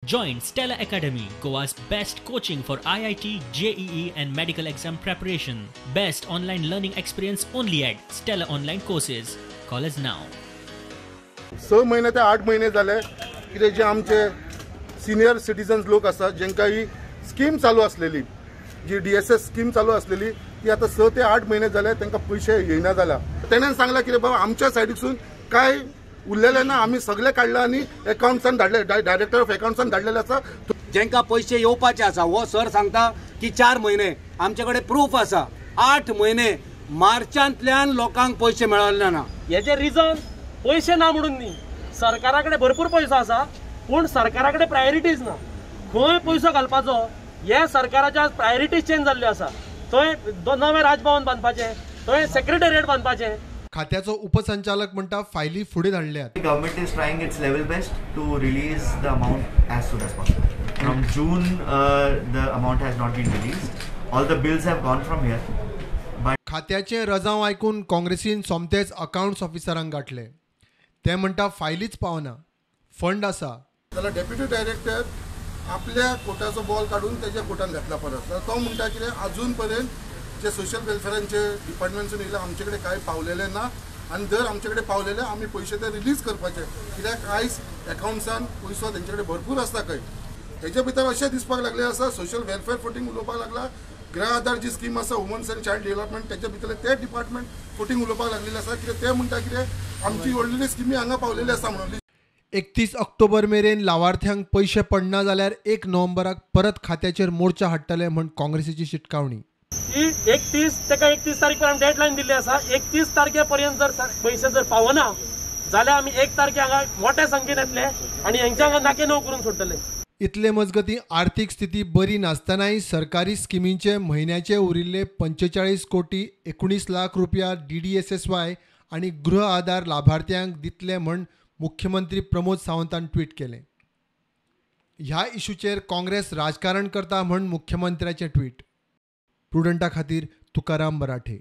Join Stella Academy, Goa's best coaching for IIT, JEE and medical exam preparation. Best online learning experience only at Stella Online Courses. Call us now. 6 महिने ते 8 महिने झाले की जे आमचे senior citizens लोक असतात ज्यांका ही स्कीम चालू असलेली जी DSS स्कीम चालू असलेली ती आता 6 ते 8 महिने झाले त्यांना पैसे येईना झाला. त्याने सांगला की बाबा आमच्या साइडीसून काय उरलेले ना आम्ही सगळे काढलं आणि अकाउंट्सान धाडले डायरेक्टर ऑफ अकाउंट्सान धाडलेले आसा ज्यांका पैसे येवपाचे आसा वो सर सांगता की 4 महिने आमच्याकडे प्रूफ आसा 8 महिने मार्चांतल्यान लोकांक पैसे मेळले ना. याचे रिझन पैसे ना म्हणून न्ही सरकाराकडे भरपूर पैसो आसा पण सरकाराकडे प्रायोरिटीज ना. खंय पैसो घालपाचो हे सरकाराच्या प्रायोरिटीज चेंज जाल्ल्यो आसा. थंय नवे राजभवन बांदपाचें थंय सेक्रेटरिएट बांदपाचें. खात्याचो उपसंचालक म्हणटा फायली फुडें धाडल्यात. Government is trying its level best to release the amount as soon as possible. From June, the amount has not been released. All the bills have gone from here. खात्याचे रजाव आयकून काँग्रेसीन सोमतेच अकाउंट्स ऑफिसरांक गाठले. ते म्हणटा फायलीच पावना फंड आसा. त्याला deputy director आपल्या कोटाचो बॉल काढून त्याच्या कोटान घातला परत. तो म्हणटा की अजून पर्यंत जे सोशल वेलफेअरचे डिपार्टमेंटसून येयला आमच्याकडे काय पावलेले ना आणि जर आमच्याकडे पावलेले आम्ही पैसे ते रिलीज करपाचे कित्याक आयज अकाउंट्सान पैसो त्यांच्याकडे भरपूर असता खंय. हेच्या भितर अशें दिसपाक लागले आसा सोशल वेलफेअर फुटींग उलोवपाक लागला. गृह आधार जी स्कीम आसा वुमन्स अँड चायल्ड डेव्हलपमेंट त्याच्या भितर ते डिपार्टमेंट फुटींग उलोवपाक लागलेले आसा कित्याक ते म्हणटा कितें आमची व्हडली स्किमी हांगा पावलेली आसा म्हणून. 31 ऑक्टोबर मेरेन लावार्थ्यांक पैसे पडना जाल्यार 1 नोव्हेंबराक परत खात्याचेर मोर्चा हाडटले म्हण काँग्रेसीची शिटकावणी. 31 तारीख पर्यंत डेडलाईन दिल्ली आसा. 31 तारखेपर्यंत जर पैसे जर पावना जाल्यार आमी 1 तारखे हांगा मोठ्या संख्येन येतले आणि हांच्या हांगा नाके णव करून सोडटले. इतले मजगती आर्थीक स्थिती बरी नासतनाय सरकारी स्किमींचे म्हयन्याचे उरिल्ले 45 कोटी 19 लाख रुपया DDSSY आणि गृह आधार लाभार्थ्यांक दितले म्हण मुख्यमंत्री प्रमोद सावंतान ट्वीट केले. ह्या इशूचेर काँग्रेस राजकारण करता म्हण मुख्यमंत्र्याचे ट्वीट. प्रुडंटा खातीर तुकाराम बराठे.